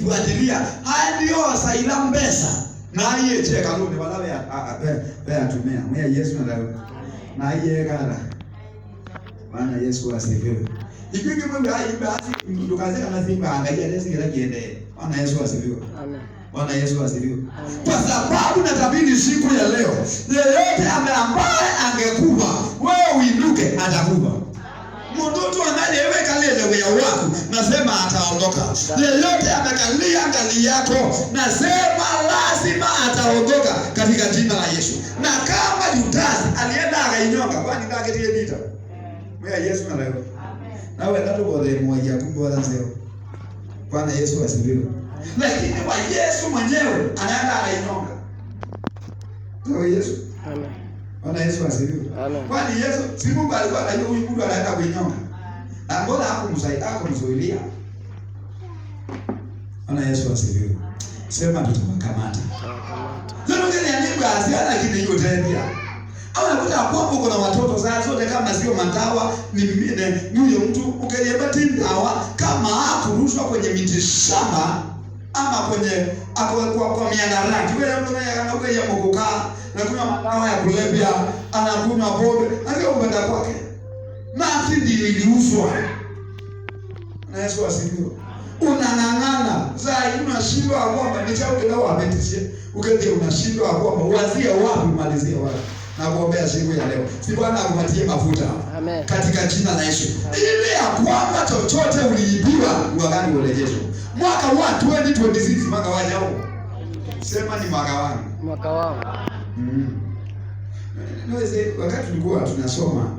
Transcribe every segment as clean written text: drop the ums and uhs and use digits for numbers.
ukifuatilia haya ndio wasaila mbesa na iye cheka luni wala be atumia mwe Yesu na iye kala Bwana Yesu asifiwe. Ikiki mwe hai basi ndukaze kana simba angalia lesi kila kiende. Bwana Yesu asifiwe. Amen. Bwana Yesu asifiwe. Kwa sababu natabiri siku ya leo, yeyote ambaye angekufa, wewe uinuke atakufa. Mtoto anayeweka lele ya wako nasema ataondoka. Yeyote amekalia ngali yako nasema lazima ataondoka katika jina la Yesu. Na kama Yudasi alienda akainyonga kwani ngaketie vita. Mwa Yesu na leo. Na wewe ndio bora mmoja kumbe zero. Bwana Yesu asifiwe. Lakini kwa Yesu mwenyewe anaenda akainyonga. Ndio Yesu. Amen. Bwana Yesu asifiwe. Amen. Kwani Yesu si Mungu alikuwa anajua huyu mtu anaenda kuinyonga. Na mbona hakumsaidia kumzuilia? Bwana Yesu asifiwe. Sema tutawakamata. Ndio ngine andiko asiana kile hiyo tena. Au unakuta kwamba kuna watoto zote kama sio matawa ni huyo mtu ukiyebati ndawa kama hakurushwa kwenye miti shamba ama kwenye kwa miandarati wewe mtu anakuja mkukaa na kunywa madawa ya kulevya anakunywa pombe ndio umeenda kwake na ndio iliuzwa. Na Yesu asifiwe. Unang'ang'ana zaidi unashindwa kwamba ni chao kile ametishia ukende unashindwa kwamba uanzie wapi malizie wapi. Na kuombea siku ya leo. Si Bwana akupatie mafuta. Amen. Katika jina la Yesu. Ile ya kwamba chochote uliibiwa wakati urejeshwe. Mwaka wa 2026 mwaka wa jao. Sema ni mwaka wangu. Mwaka wangu. Naweze wakati tulikuwa tunasoma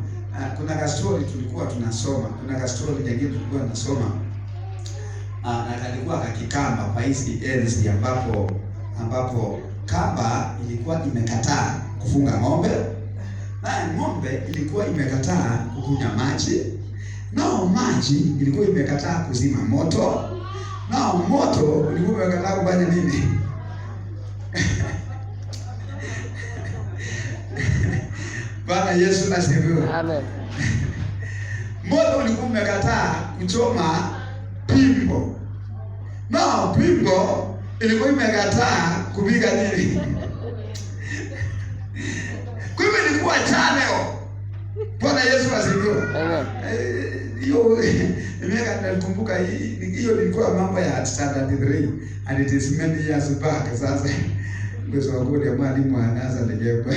kuna kastori tulikuwa tunasoma. Kuna kastori nyingine tulikuwa tunasoma. Na kalikuwa kakikamba kwa hizi enzi ambapo kamba ilikuwa imekataa kufunga ng'ombe. Na ng'ombe ilikuwa imekataa kukunywa maji. Nao maji ilikuwa imekataa kuzima moto. Nao moto ilikuwa imekataa kufanya nini? Bwana Yesu asifiwe. Amen. Moto ulikuwa umekataa kuchoma pimbo. Nao pimbo ilikuwa imekataa kupiga nini? Kwa hivyo ilikuwa channel. Bwana Yesu asifiwe. Amen. Hiyo nakumbuka hiyo ilikuwa mambo ya standard 3 and it is many years back. Sasa kwa kweli mwalimu anaanza legepa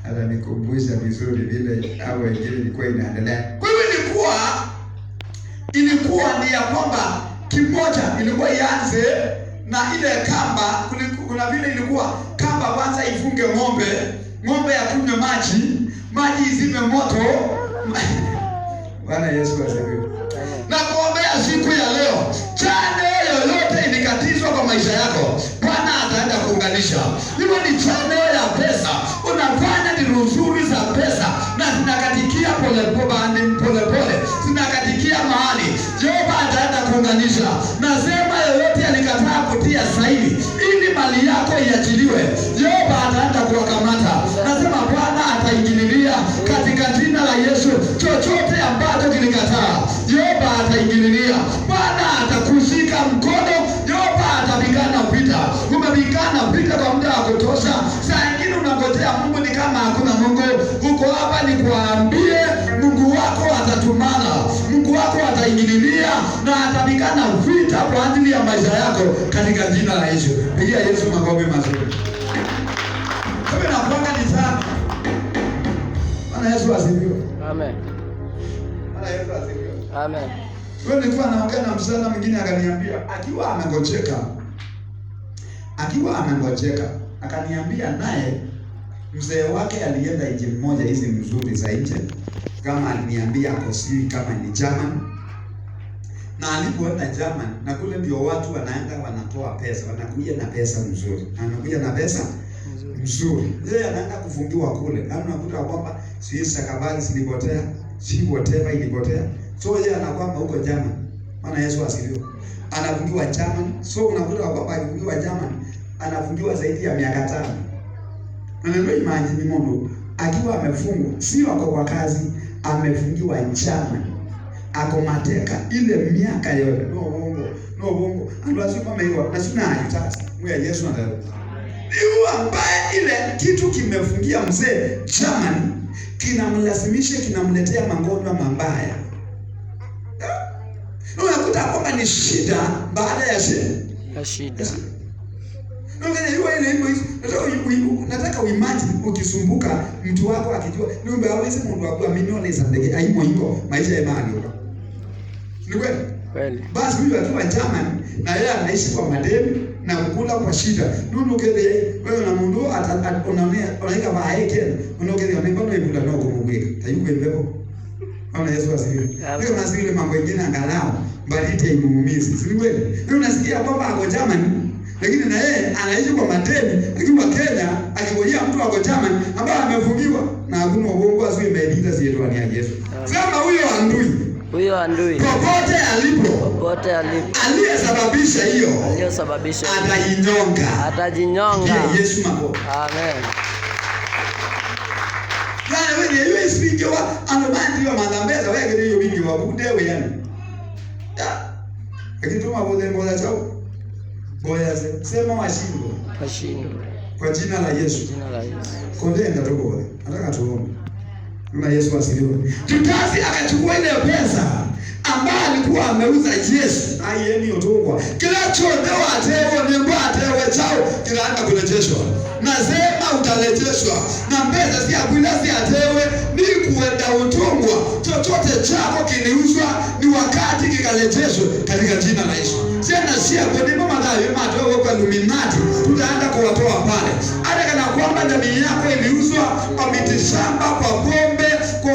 ananikumbusha vizuri vile au wengine ilikuwa inaendelea. Kwa hivyo ilikuwa ni ya kwamba kimoja ilikuwa ianze na ile kamba. Kuna vile ilikuwa kamba kwanza ifunge ng'ombe ya kunywa maji izime moto. Bwana Yesu asifiwe. Na kuombea siku ya leo, chane yoyote ilikatizwa kwa maisha yako, Bwana ataenda kuunganisha. Hiyo ni chane ya pesa, unafanya ni nzuri za pesa na zinakatikia pole, zinakatikia mahali. Jehova ataenda kuunganisha. Nasema yoyote alikataa kutia sahihi ili mali yako iachiliwe, Jehova ataenda kuwakamata. Nasema Bwana ataingililia katika jina la Yesu. Chochote ambacho kilikataa, Jehova ataingililia. Bwana atakushika mkono, Jehova atapigana vita. Umepigana vita kwa muda wa kutosha. Saa nyingine unangojea Mungu ni kama hakuna Mungu. Uko hapa ni kuambie Mungu wako atatumana. Mungu wako ataingililia na atapigana vita kwa ajili ya maisha yako katika jina la Yesu. Pigia Yesu makofi mazuri. Kama napanga ni sana. Bwana Yesu asifiwe. Amen. Bwana Yesu asifiwe. Amen. Wewe nilikuwa naongea na msana mwingine akaniambia akiwa amengojeka akaniambia naye mzee wake alienda nje mmoja hizi mzuri za nje, kama aliniambia akosii kama ni German. Na alipoenda German na kule ndio watu wanaenda wanatoa pesa, wanakuja na pesa nzuri. Anakuja na pesa nzuri. Yeye anaenda kufungiwa kule. Na unakuta kwamba si stakabadhi zilipotea, si whatever ilipotea. So yeye anakwamba huko German. Maana Yesu asifiwe. Anafungiwa German. So unakuta kwamba alifungiwa German, anafungiwa zaidi ya miaka 5. Ndio imagine Mungu akiwa amefungwa, si wako kwa kazi, amefungiwa German. Ako mateka ile miaka yote. no bongo ando asema meiwa na sina ayitasa mwe Yesu na dawa ni ambaye ile kitu kimefungia mzee Germany kinamlazimisha kinamletea magonjwa mabaya. Unakuta kwamba ni shida baada ya shida. Nataka uimagine ukisumbuka mtu wako akijua niombe hawezi mundu wako aminione sandege aimo hiko maisha ya mali. Ni kweli? Basi huyu akiwa Germany na yeye anaishi kwa madeni na kukula kwa shida. Nunu kile wewe na mundu unaika baeke unokele onekana ibula noko mugweka. Tayuko ibepo. Bwana Yesu asifiwe. Leo nasikia mambo mengine angalau balite imuumizi. Si kweli? Leo nasikia kwamba ako Germany lakini na yeye anaishi kwa madeni akiwa Kenya akingojea mtu wako Germany ambaye amefungiwa na hakuna uongo asiye mbelita siyetu ni Yesu. Sema huyo andui popote alipo aliyesababisha hiyo atajinyonga Yesu mako. Amen. Yani wewe speak wa anobandi wa madambeza wewe ndio wingi wa budewe yani. Lakini tuma boza chao. Boya sema washindwe. Kwa jina la Yesu. Kondenda tuko. Nataka tuombe. Mama Yesu asifiwe. Tutasi akachukua ile pesa ambaye alikuwa ameuza Yesu. Ayeni otongwa. Kila chodewa atewe nembo atewe chao kinaanza kurejeshwa. Nasema utarejeshwa. Na pesa si akwila si atewe ni kuenda otongwa. Chochote chako kiliuzwa ni wakati kikarejeshwe katika jina la Yesu. Sasa sia kwa nini mama dayo matoa kwa Illuminati tutaenda kuwatoa pale. Hata kana kwamba jamii yako iliuzwa kwa mitishamba, kwa pombe, kwa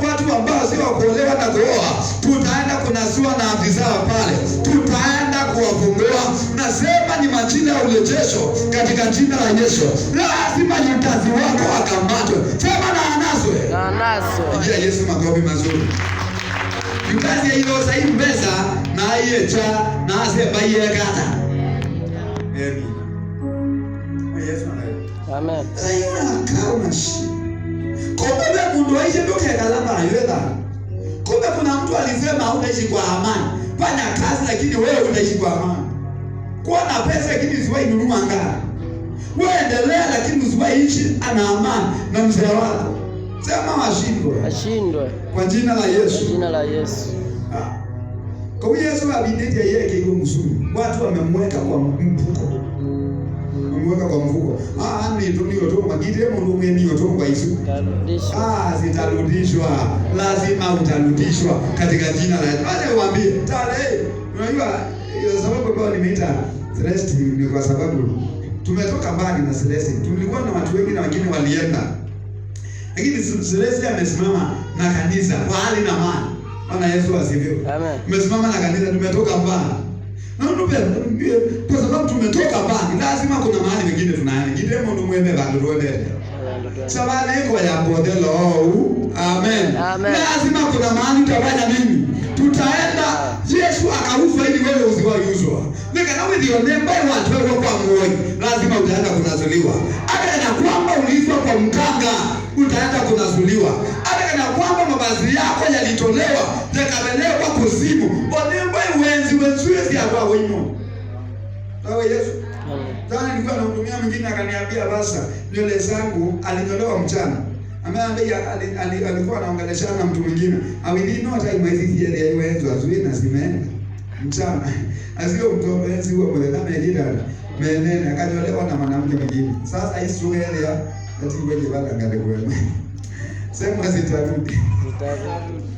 watu ambao sio kuolewa na kuoa, tutaenda kunasua na afisa pale. Tutaenda kuwafungua. Nasema ni majina ya urejesho katika jina la Yesu. Lazima yutazi wako akamatwe. Sema na anaswe. Ndio Yesu magobi mazuri. Yukazi ya hilo sahi mbeza na yecha na asebaye kata. Amen. Yesu anaye. Amen. Sayuna kaunashi. Kumbe mundu aishe ndoke kalamba ayeda. Kumbe kuna mtu alisema unaishi kwa amani. Fanya kazi lakini wewe unaishi kwa amani. Kuwa na pesa lakini usiwahi nunua ngara. Wewe endelea lakini usiwahi ishi ana amani na mzee wako. Sema ashindwe. Kwa jina la Yesu. Kwa Yesu abideti yake iko mzuri. Watu wamemweka kwa mfuko. Ni ndio tu magide mundu mwenye ndio kwa Yesu. Zitarudishwa. Lazima utarudishwa katika jina la Yesu. Aje uambie, tale. Unajua sababu kwa nimeita Celeste ni kwa sababu tumetoka mbali na Celeste. Tulikuwa na watu wengi na wengine walienda. Lakini Celeste amesimama na kanisa kwa hali na mali. Bwana Yesu asifiwe. Amen. Tumesimama na kanisa tumetoka mbali. Na ndio kwa sababu tumetoka mbali lazima kuna mahali mengine tunaenda. Ngide mundu mwembe bandu roende. Sabale kwa ya bodelo. Amen. Lazima kuna mahali tutafanya nini? Tutaenda Yesu akaufa ili wewe usiwauzwa. Nika na wewe ndio watu wako kwa moyo. Lazima utaenda kunazuliwa. Hata na kwamba uliizwa kwa mkanga utaenda kunazuliwa. Hata kana kwamba mavazi yako yalitolewa yakapelekwa kuzimu. Onembe wenzi ya kwa wimo. Sawa Yesu. Jana nilikuwa nahudumia mwingine akaniambia basa nywele zangu alinyolewa mchana. Ameambia alikuwa anaongeleshana na mtu mwingine. Awili no time hizi ya yewezo azuri na zimeenda. Mchana. Asio mtoto huo mwenye kama jida menene akanyolewa na mwanamke mwingine. Sasa hii sura ya ati wewe bado ngale kwema. Sema zitarudi.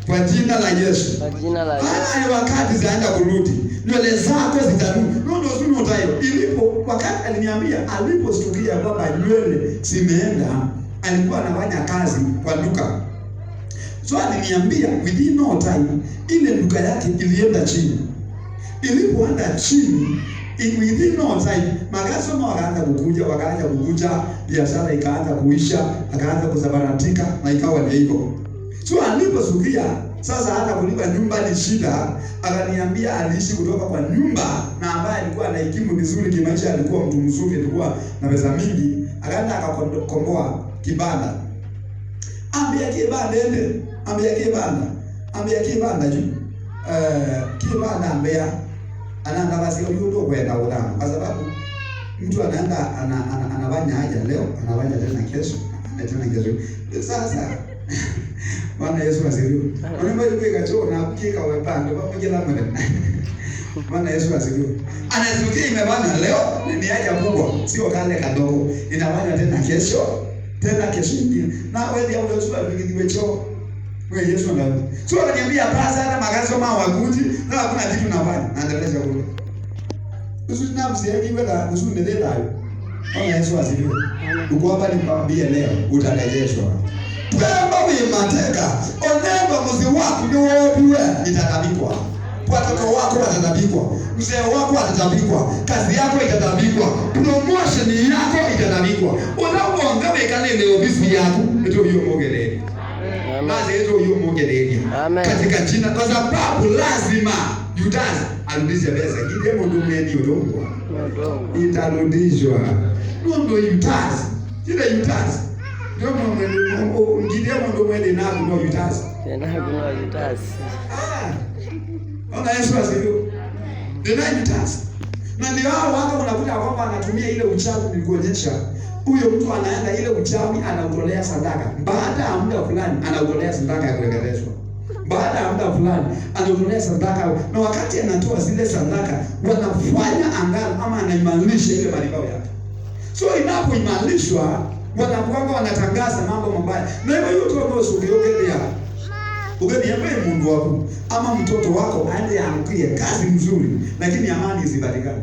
Kwa jina la Yesu. Haya wakati zaenda kurudi. Nywele zako zitarudi. Ndio sio utayo. Ilipo wakati aliniambia alipostukia kwamba nywele zimeenda, alikuwa anafanya kazi kwa duka. So aliniambia within no time ile duka yake ilienda chini. Ilipoenda chini within no time makasoma wakaanza kukuja, biashara ikaanza kuisha, akaanza kusabaratika na ikawa ni hivyo. So aliposukia sasa hata kulipa nyumba ni shida, akaniambia aliishi kutoka kwa nyumba na ambaye alikuwa anahikimu vizuri kimaisha, alikuwa mtu mzuri, alikuwa na pesa mingi, akaenda akakomboa kibanda. Ambia kibanda juu. Kibanda ambia anaangazia hiyo ndio kwenda udhamu, kwa sababu mtu anaenda anafanya haja leo, anafanya tena kesho, na tena kesho. Sasa Bwana Yesu asifiwe. Wanaomba kuweka choo na kukika wepande pamoja na mwana. Bwana Yesu asifiwe. Anazukia imebana leo ni haja kubwa, sio kale kadogo. Inafanya tena kesho nyingine. Na wewe ndio unajua vingi choo. Wewe Yesu anaona. Sio ananiambia pasa hata magazo ma waguji na hakuna kitu nafanya. Naendelea kule. Usinamsi yake wewe usinendelea hayo. Bwana Yesu asifiwe. Uko hapa nikwambie leo utarejeshwa. Twemba wimateka onemba muzi wako ni wobiwe itatabikwa. Watoto wako watatabikwa, mzee wako atatabikwa, kazi yako itatabikwa, promotion yako itatabikwa. Unapoongea kanene ofisi yako ndio hiyo mogeleni. Maana ndio hiyo mogeleni. Katika jina, kwa sababu lazima Judas arudishe pesa. Kile mdomeni udongo. Itarudishwa. Ndio Judas. Kile Judas. Ndio ndio mwende na kuna Judas. Tena kuna Judas. Bwana Yesu asifiwe. Ndio Judas. Na ndio hao watu wanakuja kwamba anatumia ile uchawi nilikuonyesha. Huyo mtu anaenda ile uchawi anautolea sadaka. Baada ya muda fulani anautolea sadaka ya kurejeleshwa. Baada ya muda fulani anautolea sadaka, na wakati anatoa zile sadaka wanafanya angalo ama anaimarisha ile madhabahu yake. So inapoimarishwa wanakuwa wanatangaza mambo mabaya. Na hivyo yote ambao usiogeopea. Ugeniambie Mungu wako ama mtoto wako aende aangukie kazi nzuri, lakini amani isipatikane.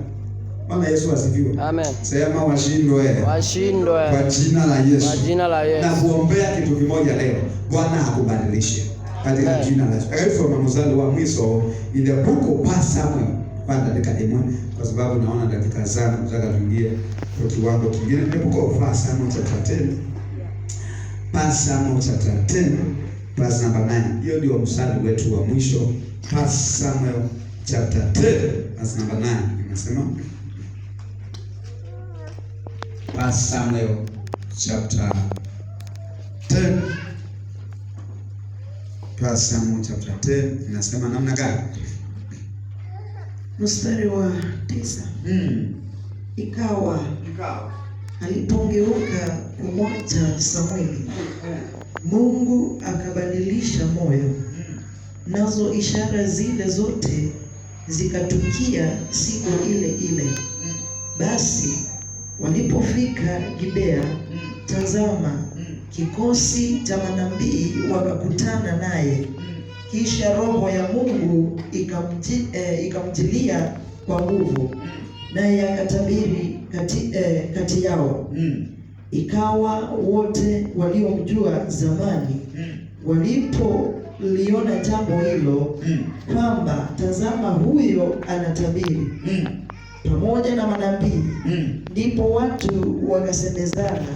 Bwana Yesu asifiwe. Amen. Sema washindwe. Washindwe. Kwa jina la Yesu. Kwa jina la Yesu. Na kuombea kitu kimoja leo. Bwana akubadilishe. Katika jina la Yesu. Akaifu wa mzalo wa mwiso ile buko pasa mwe. Banda dakika imwe kwa sababu naona dakika zangu nataka tuingie kwa kiwango kingine. Ile buko pasa mwe chapter 10. Pasa mwe chapter 10. Verse number 9. Hiyo ndio mstari wetu wa mwisho. First Samuel chapter 10 verse number 9. Inasema First Samuel chapter 10. First Samuel chapter 10 inasema namna gani? Mstari wa 9. Ikawa alipongeuka kumwacha Samueli, Mungu akabadilisha moyo, nazo ishara zile zote zikatukia siku ile ile. Basi walipofika Gibea, tazama, kikosi cha manabii wakakutana naye. Kisha roho ya Mungu ikamjilia kwa nguvu, naye akatabiri kati yao. Ikawa wote waliomjua zamani walipoliona jambo hilo, kwamba tazama, huyo anatabiri pamoja na manabii, ndipo watu wakasemezana,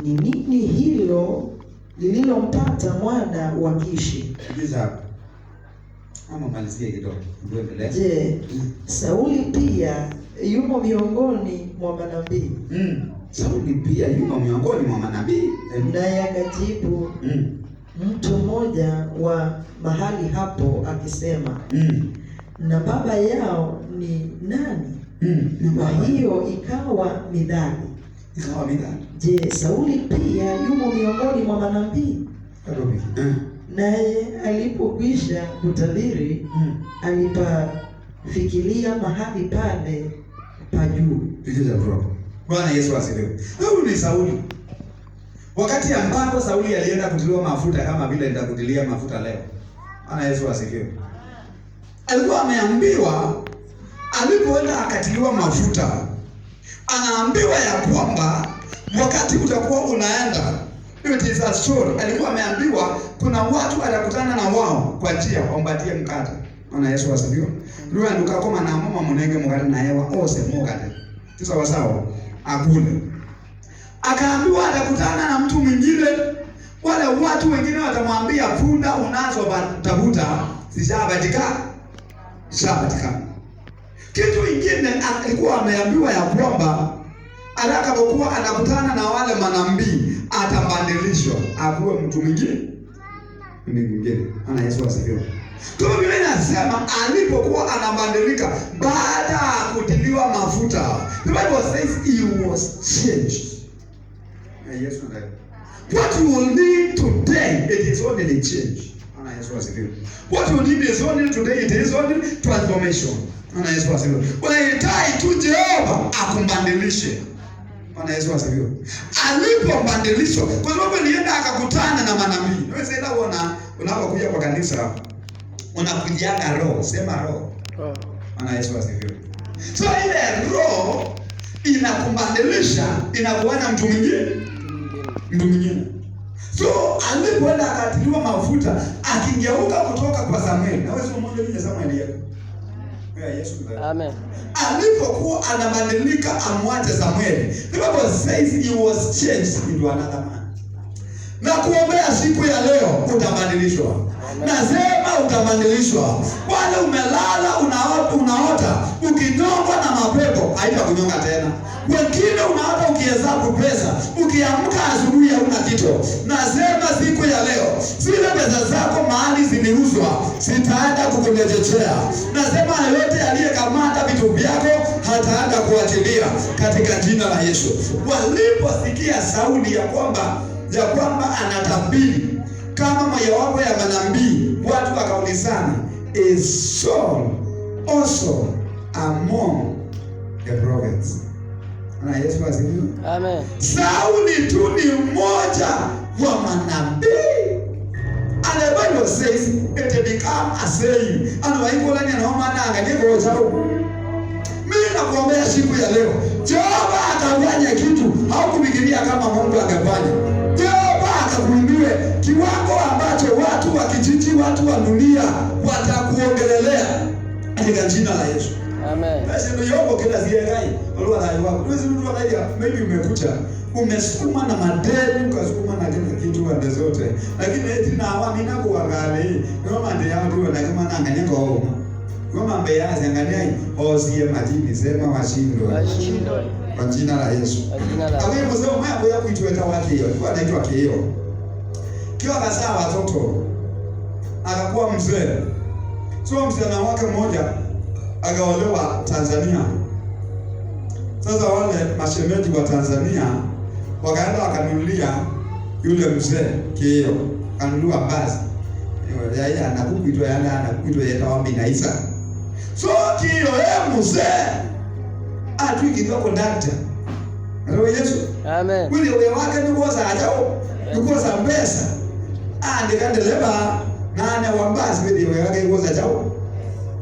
ni nini hilo lililompata mwana wa Kishi? Je, Sauli pia yumo miongoni mwa manabii? Sauli pia yumo miongoni mwa manabii? Naye akajibu mtu mmoja wa mahali hapo akisema, na baba yao ni nani? Kwa hiyo ikawa midhali. Je, Sauli pia yumo miongoni mwa manabii? Naye alipokwisha kutabiri, alipafikiria mahali pale pa juu. Bwana Yesu asifiwe. Huyu ni Sauli. Wakati ambapo Sauli alienda kutiliwa mafuta kama vile nitakutilia mafuta leo. Bwana Yesu asifiwe. Alikuwa ameambiwa alipoenda akatiliwa mafuta, anaambiwa ya kwamba wakati utakuwa unaenda, it is a story. Alikuwa ameambiwa kuna watu atakutana na wao kwa njia wampatie mkate. Bwana Yesu asifiwe. Ndio ndukakoma na mama munenge mkate na hewa ose mkate. Sawa sawa. Akule. Akaambiwa atakutana na mtu mwingine, wale watu wengine watamwambia punda unazo tafuta zishapatikana. Kitu kingine alikuwa ameambiwa ya kwamba atakapokuwa anakutana na wale manabii atabadilishwa akuwe mtu mwingine. Ana Yesu asifiwe. Kwa Biblia inasema alipokuwa anabadilika baada ya kutiliwa mafuta. The Bible says he was changed. Yes, what you will need today, it is only change. What you need is only today, it is only transformation. Unahitaji tu Jehova akumbadilishe. Bwana Yesu asifiwe. Alipobadilishwa, kwa sababu alienda akakutana na manabii. Wewe sasa unapokuja kwa kanisa unakujiaga roho, sema roho. Bwana Yesu asifiwe. So ile roho inakubadilisha, inakuona mtu mwingine. So alipoenda akatiliwa mafuta, akingeuka kutoka kwa Samueli. Na wewe sio mmoja wa Samueli yako. Yesu. Amen. Alipokuwa anabadilika amwache Samueli, the Bible says he was changed into another man. Na kuombea siku ya leo utabadilishwa. Nasema utabadilishwa. Wale umelala unaota ukinyongwa na mapepo, haitakunyonga tena. Wengine unaota ukihesabu pesa, ukiamka asubuhi hauna kitu. Nasema siku ya leo, zile pesa zako mahali ziliuzwa, sitaenda kukurejeshea. Nasema yote aliyekamata vitu vyako hataenda kuachilia katika jina la Yesu. Waliposikia Sauli ya kwamba anatabiri kama mojawapo ya manabii, watu wakaulizana, is Saul also among the prophets? Na Yesu asifiwe. Amen. Sauli tu ni mmoja wa manabii. And the Bible says it become a saying. Ano waikola ni anaoma na angalie kwa chao. Mimi nakuombea siku ya leo, Jehova atafanya kitu haukufikiria kama Mungu angefanya. Jehova akakuinue kiwango ambacho watu wa kijiji, watu wa dunia watakuongelelea katika jina la Yesu. Amen. Basi ndio yoko kila ziengai. Walikuwa na wao. Wewe mtu anaja maybe umekucha, umesukuma na madeni, ukasukuma na kila kitu pande zote. Lakini eti na awami na kuangalia. Kama ndio yao tu na kama naangalia kwa wao. Kama mbeyazi angalia osie majini sema washindwe. Kwa jina la Yesu. Awe mzee mmoja hapo kuitwa wake hiyo. Alikuwa anaitwa Kio. Kio akazaa watoto. Akakuwa mzee. So msichana wake mmoja akaolewa Tanzania. Sasa wale mashemeji wa Tanzania wakaenda wakanunulia yule mzee Kio, kanunua basi. Yeye anakuitwa yetawapi na Isa. So Kio mzee atuikizwa kondakta. Ndio Yesu. Amen. Wili wake ni kuoza ajao. Ni kuoza pesa. Ndikandeleba nane wa basi wili wake kuoza ajao.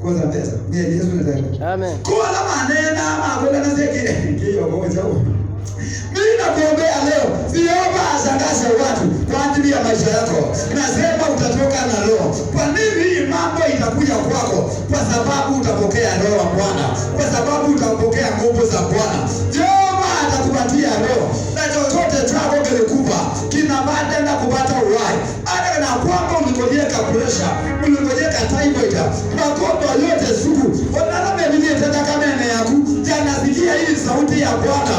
Koza pesa. Ndiye Yesu nataka. Amen. Kwa la manena makola na zeke. Kio ngoja huo. Mimi nakuombea leo, Jehova ashangaze watu kwa ajili ya maisha yako. Nasema utatoka na roho. Kwa nini mambo itakuja kwako? Kwa sababu utapokea roho wa Bwana. Kwa sababu utapokea nguvu za Bwana. Jehova atakupatia roho. Na chochote chako kilikufa kinabada na kupata uhai. Hata na kwamba ulikojeka pressure, ulikojeka typhoid, magonjwa yote sugu. Wanala Biblia tena kama ene yako. Jana sikia hii sauti ya Bwana.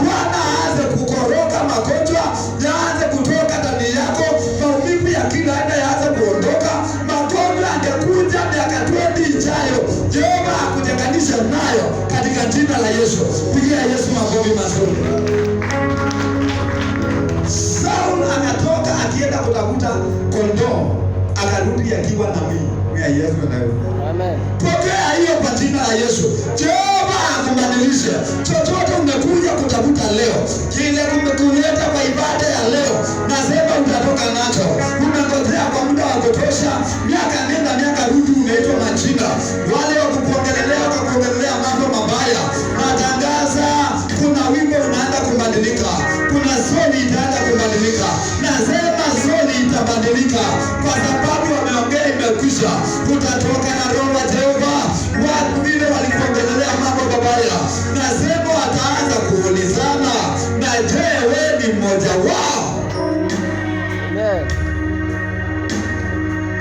Bwana aanze kukoroka magonjwa, yaanze kutoka ndani yako, maumivu ya kila aina yaanze kuondoka, magonjwa angekuja miaka 20 ijayo, Jehova akutenganisha nayo katika jina la Yesu. Pigia Yesu makofi mazuri. Saul anatoka akienda kutafuta kondoo, akarudi akiwa na mimi ya Yesu nayo. Amen. Pokea hiyo kwa jina la Yesu. Jehova akubadilishe. Chochote umekuja kutafuta leo, kile umekuleta kwa ibada ya leo, nasema utatoka nacho. Umengojea kwa muda wa kutosha, miaka nenda miaka rudi, unaitwa majina. Wale wa kukuongelelea kwa kuongelelea mambo mabaya, natangaza kuna wimbo unaanza kubadilika. Kuna soli itaanza kubadilika. Nasema soli itabadilika kwa sababu wameongea imekwisha. Utatoka na roho wa Jehova. Watu vile walikuongelelea mambo mabaya, nasema wataanza kuulizana, na je, wewe ni mmoja wao? Amen.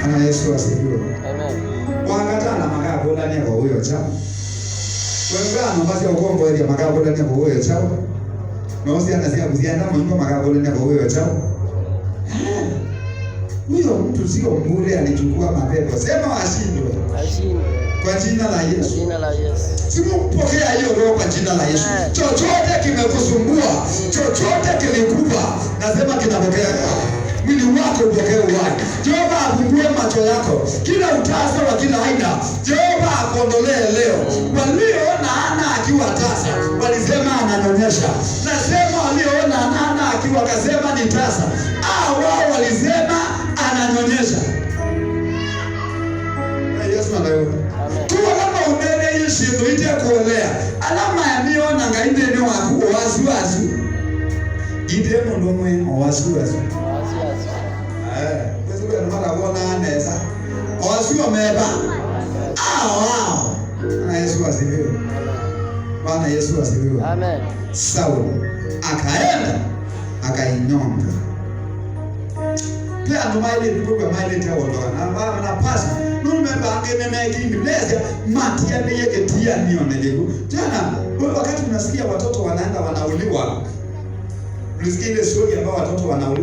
Ana Yesu asifiwe. Amen. Wakatana magapo ndani ya huyo chao. Wengine basi ukombo ile magapo ndani ya huyo chao. Na usi anasema kuzianda mwingo magapo ndani ya huyo chao. Huyo mtu sio mbure alichukua mapepo. Sema ashindwe. Ashindwe. Kwa jina la Yesu. Kwa jina la Yesu. Sikupokea hiyo roho kwa jina la Yesu. Chochote kimekusumbua, chochote kilikupa, nasema kinapokea. Mwili wako upokee uhai. Jehova afungue macho yako. Kila utasa wa kila aina, Jehova akondolee leo. Walioona Hana akiwa tasa, walisema ananyonyesha. Nasema walioona Hana akiwa kasema ni tasa, wao walisema ananyonyesha. Yesu anayeona. Tuwa kama unene yishindu ite kuolea. Alama ya miona ngainde ni waku wazi. Ide mundu mwe wazi. Kwezu kwa numara kuona aneza. Wazi wameba. Wow. Bwana Yesu asifiwe. Bwana Yesu asifiwe. Amen. Sauli akaenda akainyonga. Pia ndo maile ndipo maile ya wala na pasa nume bangene na Kiingereza matia ni yake tia nionelego. Jana wakati tunasikia watoto wanaenda wanauliwa. Ulisikia ile story ambao watoto wanauliwa.